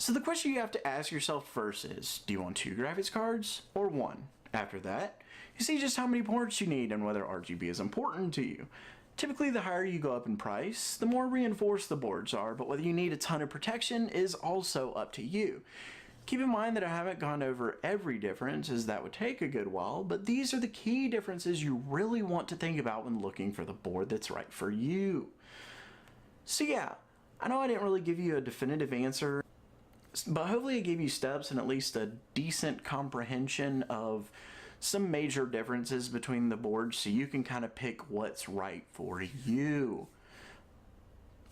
So the question you have to ask yourself first is, do you want 2 graphics cards or 1? After that, you see just how many ports you need and whether RGB is important to you. Typically, the higher you go up in price, the more reinforced the boards are, but whether you need a ton of protection is also up to you. Keep in mind that I haven't gone over every difference, as that would take a good while, but these are the key differences you really want to think about when looking for the board that's right for you. So yeah, I know I didn't really give you a definitive answer, but hopefully it gave you steps and at least a decent comprehension of some major differences between the boards so you can kind of pick what's right for you.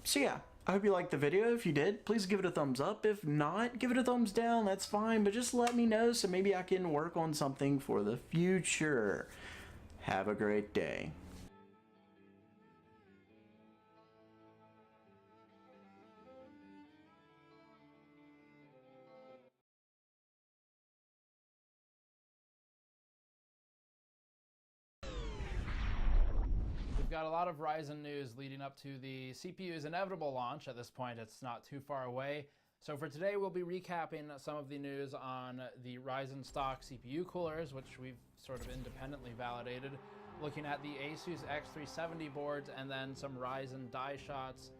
So yeah, I hope you liked the video. If you did, please give it a thumbs up. If not, give it a thumbs down. That's fine, but just let me know so maybe I can work on something for the future. Have a great day. We've got a lot of Ryzen news leading up to the CPU's inevitable launch. At this point, it's not too far away. So for today, we'll be recapping some of the news on the Ryzen stock CPU coolers, which we've sort of independently validated, looking at the Asus X370 boards, and then some Ryzen die shots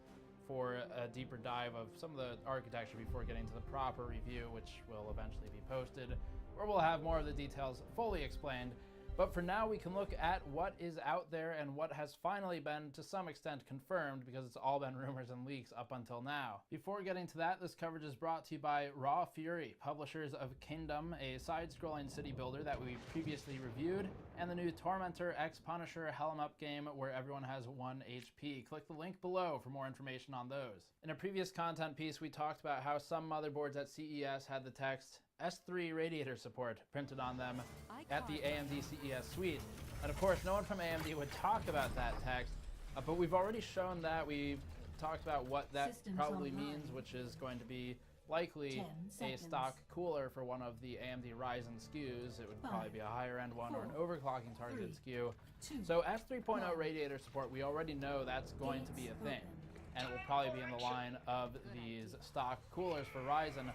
for a deeper dive of some of the architecture before getting to the proper review, which will eventually be posted, where we'll have more of the details fully explained. But for now, we can look at what is out there and what has finally been, to some extent, confirmed, because it's all been rumors and leaks up until now. Before getting to that, this coverage is brought to you by Raw Fury, publishers of Kingdom, a side-scrolling city builder that we previously reviewed, and the new Tormentor X Punisher Hell 'em Up game where everyone has 1 HP. Click the link below for more information on those. In a previous content piece, we talked about how some motherboards at CES had the text S3 radiator support printed on them at the AMD CES suite. And of course, no one from AMD would talk about that text, but we've already shown that. We've talked about what that probably means, which is going to be likely a stock cooler for one of the AMD Ryzen SKUs. It would probably be a higher end one or an overclocking targeted SKU. So S3.0 radiator support, we already know that's going to be a thing. And it will probably be in the line of these stock coolers for Ryzen.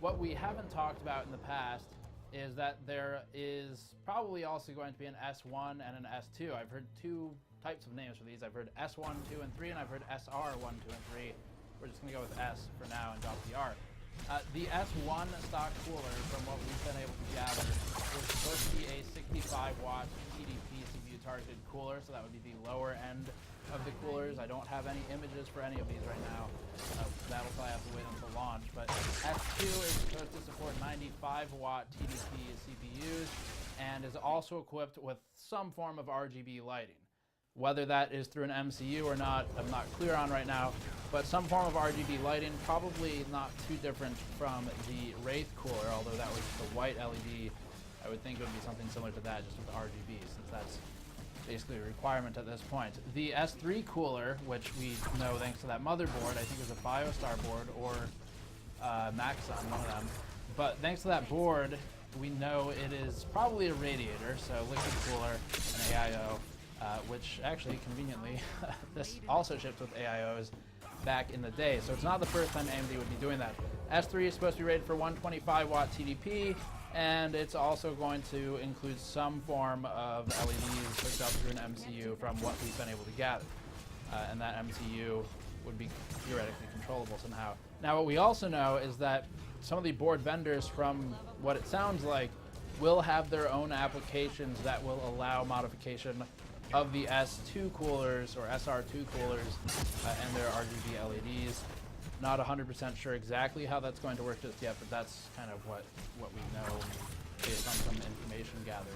What we haven't talked about in the past is that there is probably also going to be an S1 and an S2. I've heard 2 types of names for these. I've heard S1, 2, and 3, and I've heard SR 1, 2, and 3. We're just going to go with S for now and drop the R. The S1 stock cooler, from what we've been able to gather, is supposed to be a 65-watt TDP CPU targeted cooler, so that would be the lower end of the coolers. I don't have any images for any of these right now. That'll probably have to wait until launch. But S2 is supposed to support 95-watt TDP CPUs and is also equipped with some form of RGB lighting. Whether that is through an MCU or not, I'm not clear on right now, but some form of RGB lighting, probably not too different from the Wraith cooler, although that was the white LED. I would think it would be something similar to that, just with RGB, since that's basically a requirement at this point. The S3 cooler, which we know thanks to that motherboard, I think is a BioStar board or Maxon, one of them. But thanks to that board, we know it is probably a radiator, so liquid cooler, an AIO, which actually conveniently, this also shipped with AIOs back in the day. So it's not the first time AMD would be doing that. S3 is supposed to be rated for 125-watt TDP, and it's also going to include some form of LEDs hooked up through an MCU from what we've been able to gather. And that MCU would be theoretically controllable somehow. Now, what we also know is that some of the board vendors, from what it sounds like, will have their own applications that will allow modification of the S2 coolers or SR2 coolers and their RGB LEDs. Not 100% sure exactly how that's going to work just yet, but that's kind of what we know based on some information gathering.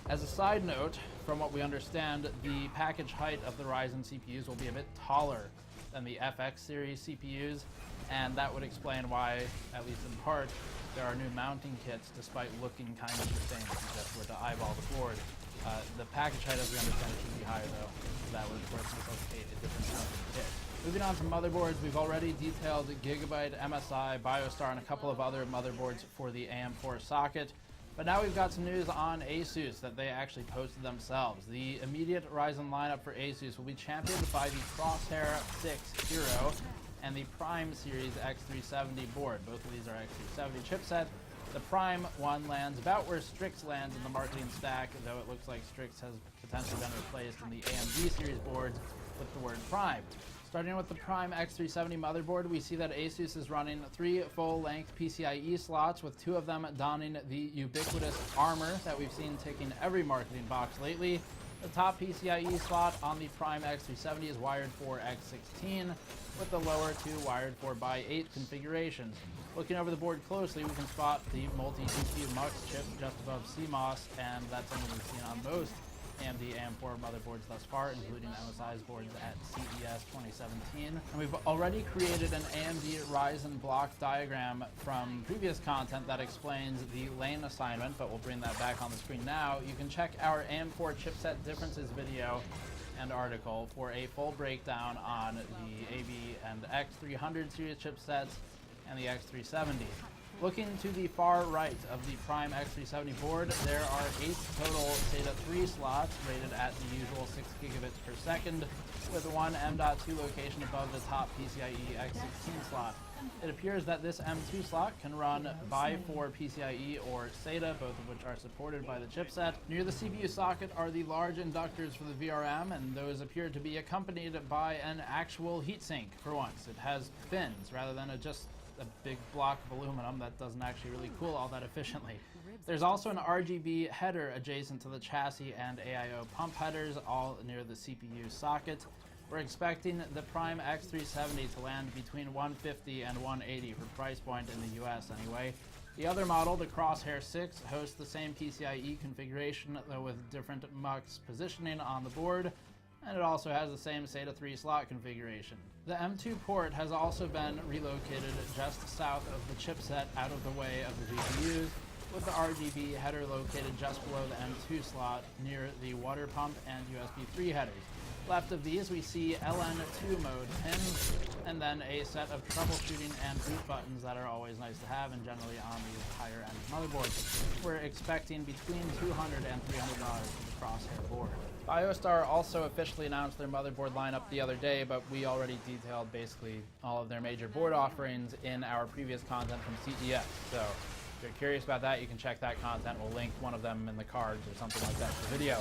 As a side note, from what we understand, the package height of the Ryzen CPUs will be a bit taller than the FX series CPUs, and that would explain why, at least in part, there are new mounting kits despite looking kind of the same if you just were to eyeball the board. The package height, as we understand it, should be higher though, so that would of course necessitate a different mounting kit. Moving on to motherboards, we've already detailed Gigabyte, MSI, BioStar, and a couple of other motherboards for the AM4 socket. But now we've got some news on Asus that they actually posted themselves. The immediate Ryzen lineup for Asus will be championed by the Crosshair 6 Hero, and the Prime Series X370 board. Both of these are X370 chipset. The Prime one lands about where Strix lands in the marketing stack, though it looks like Strix has potentially been replaced in the AMD series boards with the word Prime. Starting with the Prime X370 motherboard, we see that Asus is running 3 full-length PCIe slots, with 2 of them donning the ubiquitous armor that we've seen ticking every marketing box lately. The top PCIe slot on the Prime X370 is wired for X16, with the lower 2 wired for x8 configurations. Looking over the board closely, we can spot the multi-GPU MUX chip just above CMOS, and that's something we've seen on most AMD AM4 motherboards thus far, including MSI's boards at CES 2017. And we've already created an AMD Ryzen block diagram from previous content that explains the lane assignment, but we'll bring that back on the screen now. You can check our AM4 chipset differences video and article for a full breakdown on the AB and X300 series chipsets and the X370. Looking to the far right of the Prime X370 board, there are 8 total SATA 3 slots rated at the usual 6 gigabits per second, with 1 M.2 location above the top PCIe X16 slot. It appears that this M2 slot can run by 4 PCIe or SATA, both of which are supported by the chipset. Near the CPU socket are the large inductors for the VRM, and those appear to be accompanied by an actual heatsink for once. It has fins rather than just a big block of aluminum that doesn't actually really cool all that efficiently. There's also an RGB header adjacent to the chassis and AIO pump headers, all near the CPU socket. We're expecting the Prime X370 to land between $150 and $180 for price point in the US anyway. The other model, the Crosshair 6, hosts the same PCIe configuration, though with different MUX positioning on the board, and it also has the same SATA 3 slot configuration. The M2 port has also been relocated just south of the chipset, out of the way of the GPUs, with the RGB header located just below the M2 slot near the water pump and USB 3 headers. Left of these, we see LN2 mode pins, and then a set of troubleshooting and boot buttons that are always nice to have and generally on these higher end motherboards. We're expecting between $200 and $300 for the Crosshair board. BioStar also officially announced their motherboard lineup the other day, but we already detailed basically all of their major board offerings in our previous content from CES. So if you're curious about that, you can check that content. We'll link one of them in the cards or something like that to the video.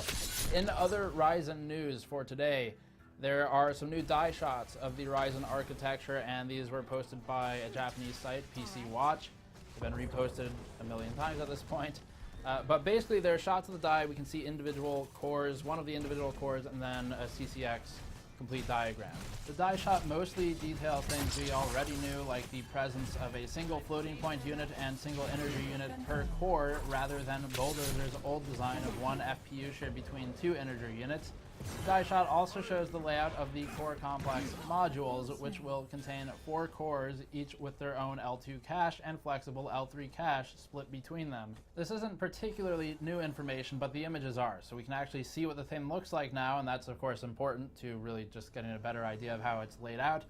In other Ryzen news for today, there are some new die shots of the Ryzen architecture, and these were posted by a Japanese site, PC Watch. They've been reposted a million times at this point. But basically, there are shots of the die. We can see individual cores, one of the individual cores, and then a CCX complete diagram. The die shot mostly detail things we already knew, like the presence of a single floating point unit and single energy unit per core, rather than Bulldozer's old design of one FPU shared between 2 integer units. The die shot also shows the layout of the core complex modules, which will contain 4 cores, each with their own L2 cache and flexible L3 cache split between them. This isn't particularly new information, but the images are, so we can actually see what the thing looks like now, and that's of course important to really just getting a better idea of how it's laid out.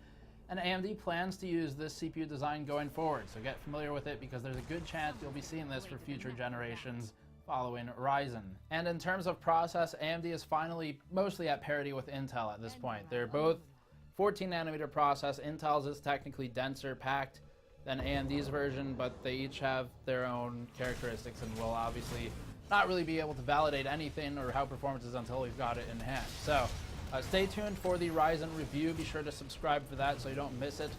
And AMD plans to use this CPU design going forward, so get familiar with it because there's a good chance you'll be seeing this for future generations following Ryzen. And in terms of process, AMD is finally mostly at parity with Intel at this point. They're both 14 nanometer process. Intel's is technically denser packed than AMD's version, but they each have their own characteristics and will obviously not really be able to validate anything or how performance is until we've got it in hand. So stay tuned for the Ryzen review. Be sure to subscribe for that so you don't miss it.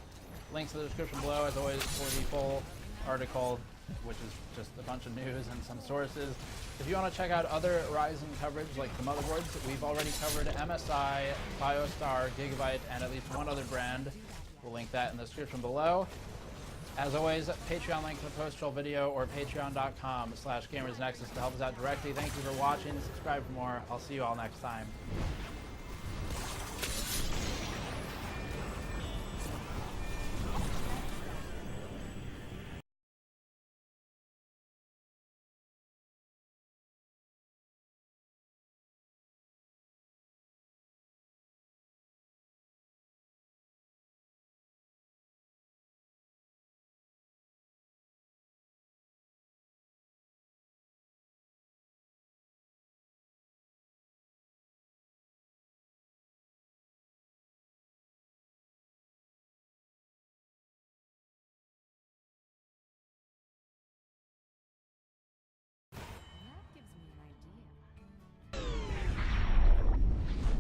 Links in the description below, as always, for the full article, which is just a bunch of news and some sources. If you want to check out other Ryzen coverage like the motherboards, we've already covered MSI, BioStar, Gigabyte, and at least one other brand. We'll link that in the description below. As always, Patreon link in the post-roll video or patreon.com/gamersnexus to help us out directly. Thank you for watching. Subscribe for more. I'll see you all next time.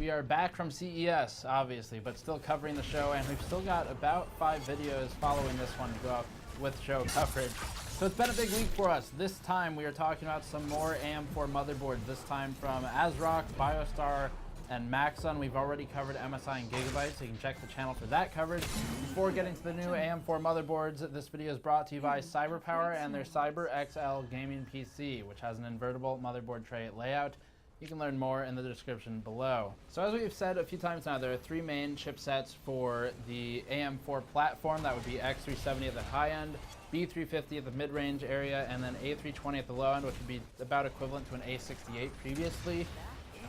We are back from CES, obviously, but still covering the show, and we've still got about 5 videos following this one to go up with show coverage. So it's been a big week for us. This time we are talking about some more AM4 motherboards, this time from ASRock, BioStar, and Maxon. We've already covered MSI and Gigabyte, so you can check the channel for that coverage. Before getting to the new AM4 motherboards, this video is brought to you by CyberPower and their Cyber XL gaming PC, which has an invertible motherboard tray layout. You can learn more in the description below. So as we've said a few times now, there are 3 main chipsets for the AM4 platform. That would be X370 at the high end, B350 at the mid-range area, and then A320 at the low end, which would be about equivalent to an A68 previously.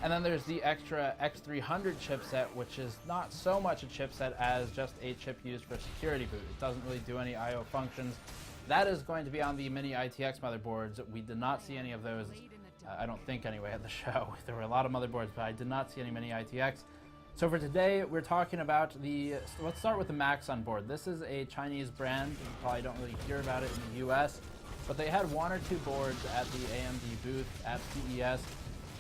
And then there's the extra X300 chipset, which is not so much a chipset as just a chip used for security boot. It doesn't really do any I/O functions. That is going to be on the mini ITX motherboards. We did not see any of those, I don't think anyway, at the show. There were a lot of motherboards, but I did not see any mini ITX. So for today, we're talking about let's start with the Maxon board. This is a Chinese brand. You probably don't really hear about it in the US, but they had 1 or 2 boards at the AMD booth at CES.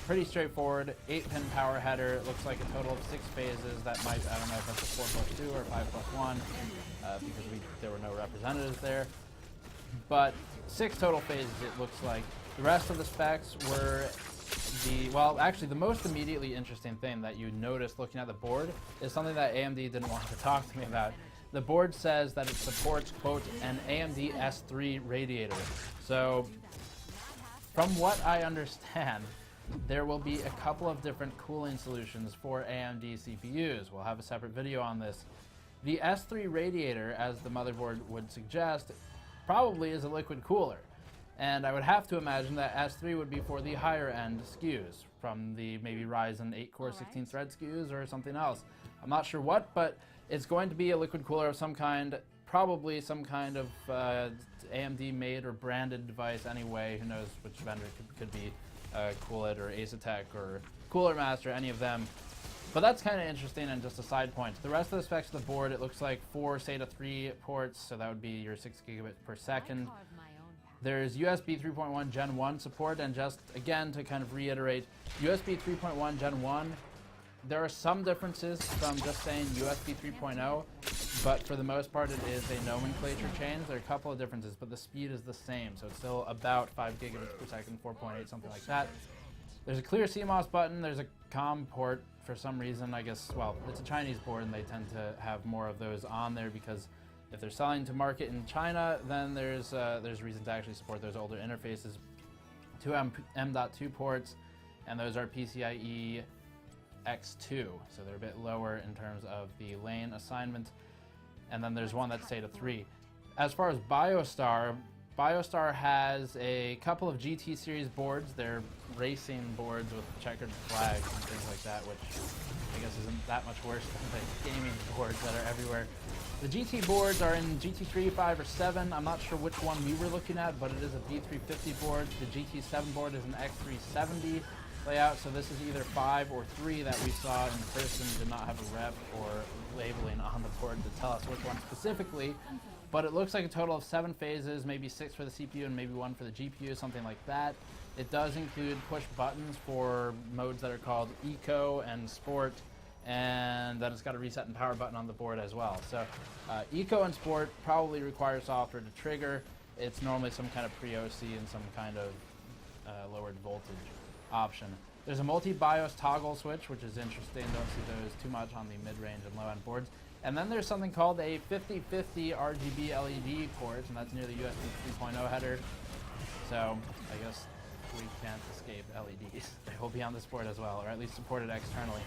Pretty straightforward, 8-pin power header. It looks like a total of 6 phases. That might, I don't know if that's a 4+2 or 5+1, because there were no representatives there. But 6 total phases, it looks like. The rest of the specs were actually the most immediately interesting thing that you noticed looking at the board is something that AMD didn't want to talk to me about. The board says that it supports, quote, an AMD S3 radiator. So, from what I understand, there will be a couple of different cooling solutions for AMD CPUs. We'll have a separate video on this. The S3 radiator, as the motherboard would suggest, probably is a liquid cooler. And I would have to imagine that S3 would be for the higher end SKUs, from the maybe Ryzen 8-core 16-thread SKUs or something else. I'm not sure what, but it's going to be a liquid cooler of some kind, probably some kind of AMD-made or branded device anyway. Who knows which vendor could be Coolid or Asetek or Cooler Master, any of them. But that's kind of interesting and just a side point. The rest of the specs of the board, it looks like 4 SATA 3 ports, so that would be your 6 gigabits per second. There's USB 3.1 Gen 1 support, and just again to kind of reiterate, USB 3.1 Gen 1, there are some differences from just saying USB 3.0, but for the most part it is a nomenclature change. There are a couple of differences, but the speed is the same, so it's still about 5 gigabits per second, 4.8, something like that. There's a clear CMOS button, there's a COM port for some reason, I guess, well, it's a Chinese board and they tend to have more of those on there because if they're selling to market in China, then there's reason to actually support those older interfaces. 2 M.2 ports, and those are PCIe X2, so they're a bit lower in terms of the lane assignment. And then there's one that's SATA 3. As far as BioStar has a couple of GT series boards. They're racing boards with checkered flags and things like that, which I guess isn't that much worse than the gaming boards that are everywhere. The GT boards are in GT3, 5, or 7. I'm not sure which one we were looking at, but it is a B350 board. The GT7 board is an X370 layout, so this is either 5 or 3 that we saw in person. Did not have a rep or labeling on the board to tell us which one specifically, but it looks like a total of 7 phases, maybe 6 for the CPU and maybe 1 for the GPU, something like that. It does include push buttons for modes that are called Eco and Sport, and then it's got a reset and power button on the board as well. So Eco and Sport probably require software to trigger. It's normally some kind of pre-OC and some kind of lowered voltage option. There's a multi-BIOS toggle switch, which is interesting. Don't see those too much on the mid-range and low-end boards. And then there's something called a 50/50 RGB LED port, and that's near the USB 3.0 header. So I guess we can't escape LEDs. They will be on this board as well, or at least supported externally.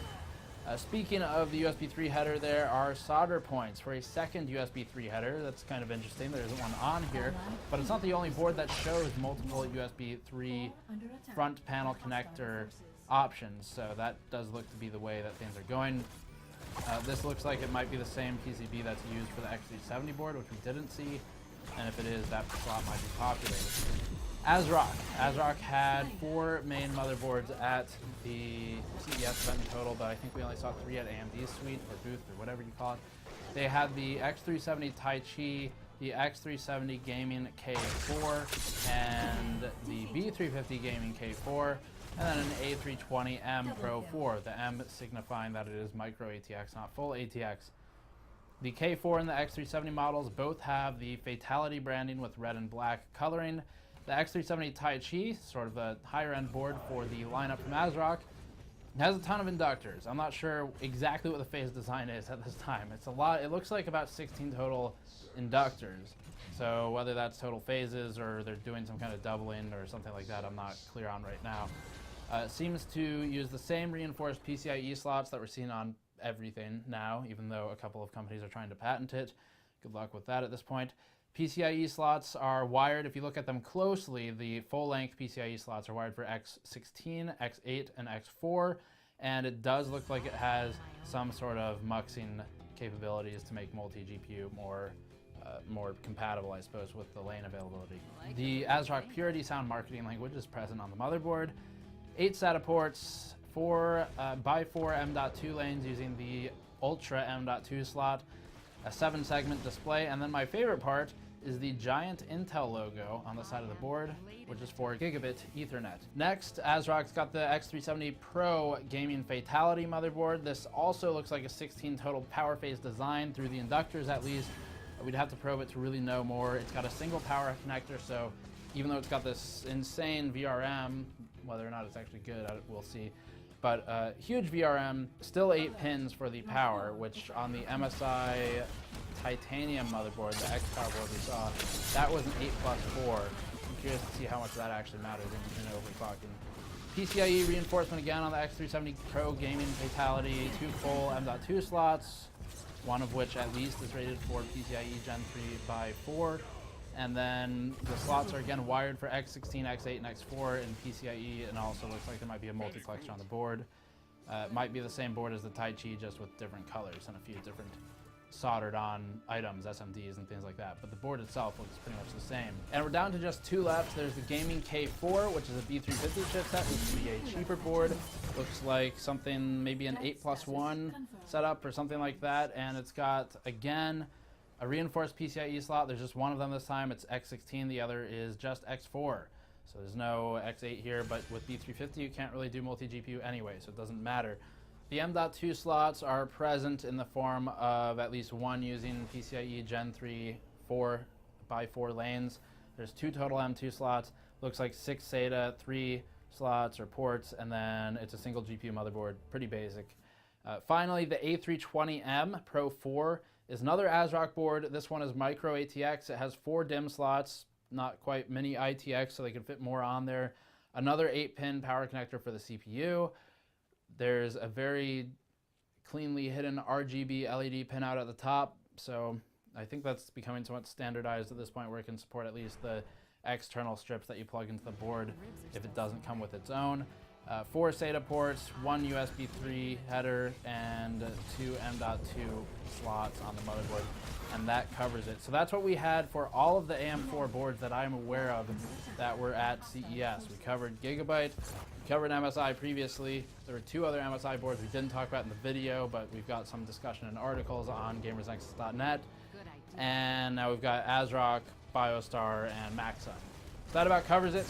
Speaking of the USB 3 header, there are solder points for a second USB 3 header. That's kind of interesting. There isn't one on here, but it's not the only board that shows multiple USB 3 front panel connector options, so that does look to be the way that things are going. This looks like it might be the same PCB that's used for the X370 board, which we didn't see, and if it is, that slot might be populated. ASRock had 4 main motherboards at the CES event in total, but I think we only saw 3 at AMD's suite, or booth, or whatever you call it. They had the X370 Taichi, the X370 Gaming K4, and the B350 Gaming K4. And then an A320M Pro 4, the M signifying that it is micro ATX, not full ATX. The K4 and the X370 models both have the Fatality branding with red and black coloring. The X370 Tai Chi, sort of a higher end board for the lineup from ASRock, has a ton of inductors. I'm not sure exactly what the phase design is at this time. It's a lot. It looks like about 16 total inductors. So whether that's total phases or they're doing some kind of doubling or something like that, I'm not clear on right now. It seems to use the same reinforced PCIe slots that we're seeing on everything now, even though a couple of companies are trying to patent it. Good luck with that at this point. PCIe slots are wired. If you look at them closely, the full-length PCIe slots are wired for X16, X8, and X4, and it does look like it has some sort of muxing capabilities to make multi-GPU more compatible, I suppose, with the lane availability. The ASRock Purity sound marketing language is present on the motherboard. 8 SATA ports, 4 by 4 M.2 lanes using the Ultra M.2 slot, a 7-segment display, and then my favorite part is the giant Intel logo on the side of the board, which is 4 gigabit Ethernet. Next, ASRock's got the X370 Pro Gaming Fatality motherboard. This also looks like a 16 total power phase design through the inductors at least. We'd have to probe it to really know more. It's got a single power connector, so even though it's got this insane VRM, whether or not it's actually good, we'll see. But huge VRM, still 8 pins for the power, which on the MSI titanium motherboard, the X power board we saw, that was an 8+4. I'm curious to see how much that actually matters in overclocking. PCIe reinforcement again on the X370 Pro Gaming Fatality, 2 full M.2 slots, one of which at least is rated for PCIe Gen 3 by 4. And then the slots are again wired for X16, X8, and X4 in PCIe, and also looks like there might be a multiplexer on the board. It might be the same board as the Tai Chi, just with different colors and a few different soldered on items, SMDs and things like that. But the board itself looks pretty much the same. And we're down to just 2 left. There's the Gaming K4, which is a B350 chipset, which would be a cheaper board. Looks like something, maybe an 8+1 setup or something like that. And it's got, again, a reinforced PCIe slot. There's just one of them this time. It's X16. The other is just X4. So there's no X8 here, but with B350 you can't really do multi-GPU anyway, so it doesn't matter. The M.2 slots are present in the form of at least one using PCIe Gen 3 4 by 4 lanes. There's 2 total M.2 slots. Looks like 6 SATA, 3 slots or ports, and then it's a single GPU motherboard. Pretty basic. Finally, the A320M Pro 4 is another ASRock board. This one is micro ATX. It has 4 DIMM slots, not quite mini ITX, so they can fit more on there. Another 8-pin power connector for the CPU. There's a very cleanly hidden RGB LED pin out at the top, so I think that's becoming somewhat standardized at this point, where it can support at least the external strips that you plug into the board if it doesn't come with its own. 4 SATA ports, 1 USB 3 header, and 2 M.2 slots on the motherboard, and that covers it. So that's what we had for all of the AM4 boards that I'm aware of that were at CES. We covered Gigabyte, we covered MSI previously. There were 2 other MSI boards we didn't talk about in the video, but we've got some discussion and articles on gamersnexus.net. And now we've got ASRock, BioStar, and Maxim. So that about covers it.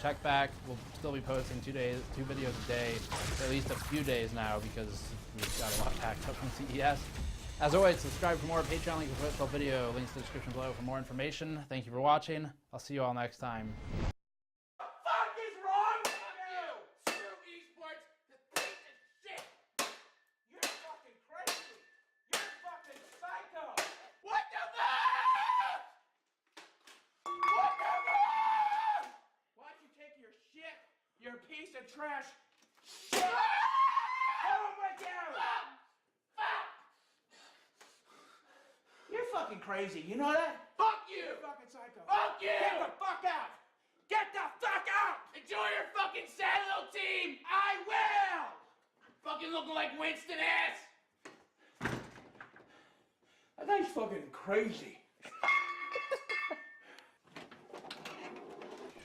Check back. We'll still be posting 2 videos a day for at least a few days now, because we've got a lot packed up from CES. As always, subscribe for more. Patreon link in the profile video. Links in the description below for more information. Thank you for watching. I'll see you all next time. What the fuck is wrong with you? Screw esports. This piece of shit. You're fucking crazy. You're fucking psycho. What the fuck? What the fuck? Why'd you take your shit? You're a piece of trash. Shit. Oh my god. You're fucking crazy. You know that? Fuck you. You're fucking psycho. Fuck you. Get the fuck out. Get the fuck out. Enjoy your fucking sad little team. I will. Fucking looking like Winston ass. That guy's fucking crazy.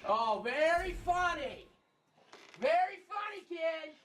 Oh, very funny. Very funny, kid.